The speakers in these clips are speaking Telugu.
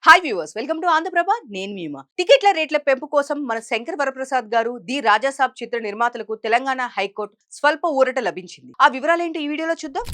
Hi viewers, welcome to Andhraprabha. నేను మీమా. టికెట్ల రేట్ల పెంపు కోసం మన శంకర్ వరప్రసాద్ గారు ది రాజాసాబ్ చిత్ర నిర్మాతలకు తెలంగాణ హైకోర్టు స్వల్ప ఊరట లభించింది. ఆ వివరాలేంటి ఈ వీడియోలో చూద్దాం.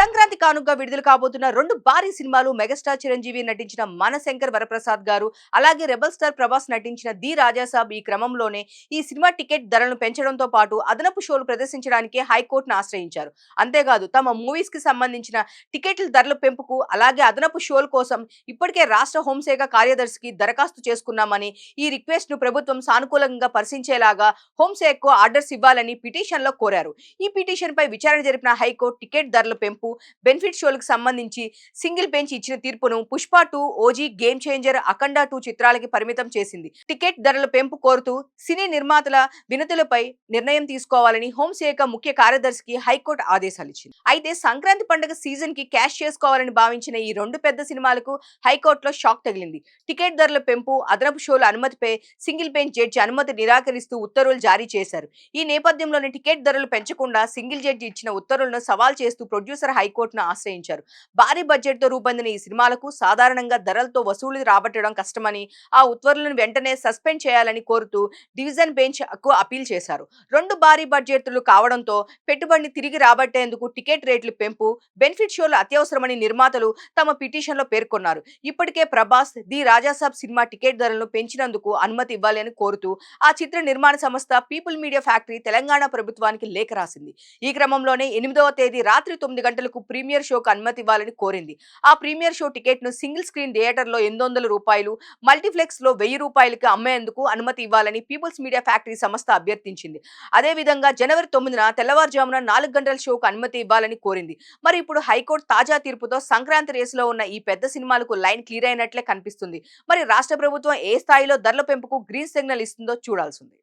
సంక్రాంతి కానుకగా విడుదల కాబోతున్న రెండు భారీ సినిమాలు మెగాస్టార్ చిరంజీవి నటించిన మన శంకర్ వరప్రసాద్ గారు, అలాగే రెబల్ స్టార్ ప్రభాస్ నటించిన ది రాజాసాబ్. ఈ క్రమంలోనే ఈ సినిమా టికెట్ ధరలను పెంచడంతో పాటు అదనపు షోలు ప్రదర్శించడానికి హైకోర్టును ఆశ్రయించారు. అంతేకాదు, తమ మూవీస్ కి సంబంధించిన టికెట్ల ధరల పెంపుకు అలాగే అదనపు షోల కోసం ఇప్పటికే రాష్ట్ర హోంశాఖ కార్యదర్శికి దరఖాస్తు చేసుకున్నామని, ఈ రిక్వెస్ట్ ను ప్రభుత్వం సానుకూలంగా పరిశీలించేలాగా హోంశాఖకు ఆర్డర్స్ ఇవ్వాలని పిటిషన్ లో కోరారు. ఈ పిటిషన్ పై విచారణ జరిపిన హైకోర్టు టికెట్ ధరల పెంపు, బెనిఫిట్ షోలకు సంబంధించి సింగిల్ బెంచ్ ఇచ్చిన తీర్పును పుష్ప 2, ఓజీ, గేమ్ చేంజర్, అఖండ 2 చిత్రాలకి పరిమితం చేసింది. టికెట్ ధరల పెంపు కోరుతూ సినీ నిర్మాతల వినతులపై నిర్ణయం తీసుకోవాలని హోంశాఖ ముఖ్య కార్యదర్శికి హైకోర్టు ఆదేశాలు ఇచ్చింది. అయితే సంక్రాంతి పండుగ సీజన్ కి క్యాష్ చేసుకోవాలని భావించిన ఈ రెండు పెద్ద సినిమాలకు హైకోర్టులో షాక్ తగిలింది. టికెట్ ధరల పెంపు, అదనపు షోల అనుమతిపై సింగిల్ బెంచ్ జడ్జి అనుమతి నిరాకరిస్తూ ఉత్తర్వులు జారీ చేశారు. ఈ నేపథ్యంలోనే టికెట్ ధరలు పెంచకుండా సింగిల్ జడ్జి ఇచ్చిన ఉత్తర్వులను సవాల్ చేస్తూ ప్రొడ్యూసర్ హైకోర్టును ఆశ్రయించారు. భారీ బడ్జెట్ తో రూపొందిన ఈ సినిమాలకు సాధారణంగా ధరలతో వసూలు రాబట్టడం కష్టమని, ఆ ఉత్తర్వులను వెంటనే సస్పెండ్ చేయాలని కోరుతూ డివిజన్ బెంచ్ కు అపీల్ చేశారు. రెండు భారీ బడ్జెట్లు కావడంతో పెట్టుబడిని తిరిగి రాబట్టేందుకు టికెట్ రేట్లు పెంపు, బెనిఫిట్ షోలు అత్యవసరమని నిర్మాతలు తమ పిటిషన్ లో పేర్కొన్నారు. ఇప్పటికే Prabhas the Rajasaab cinema ticket ధరలను పెంచినందుకు అనుమతి ఇవ్వాలని కోరుతూ ఆ చిత్ర నిర్మాణ సంస్థ పీపుల్ మీడియా ఫ్యాక్టరీ తెలంగాణ ప్రభుత్వానికి లేఖ రాసింది. ఈ క్రమంలోనే 8వ తేదీ రాత్రి 9 గంటలకు ప్రీమియర్ షోకు అనుమతి ఇవ్వాలని కోరింది. ఆ ప్రీమియర్ షో టికెట్ ను సింగిల్ స్క్రీన్ థియేటర్ లో రూ. 800, మల్టీప్లెక్స్ లో రూ. 1000కి అమ్మేందుకు అనుమతి ఇవ్వాలని పీపుల్స్ మీడియా ఫ్యాక్టరీ సంస్థ అభ్యర్థించింది. అదేవిధంగా జనవరి 9న తెల్లవారుజామున 4 గంటల షోకు అనుమతి ఇవ్వాలని కోరింది. మరి ఇప్పుడు హైకోర్టు తాజా తీర్పుతో సంక్రాంతి రేసులో ఉన్న ఈ పెద్ద సినిమాలకు లైన్ క్లియర్ అయినట్లే కనిపిస్తుంది. మరి రాష్ట్ర ప్రభుత్వం ఏ స్థాయిలో ధరల పెంపుకు గ్రీన్ సిగ్నల్ ఇస్తుందో చూడాల్సింది.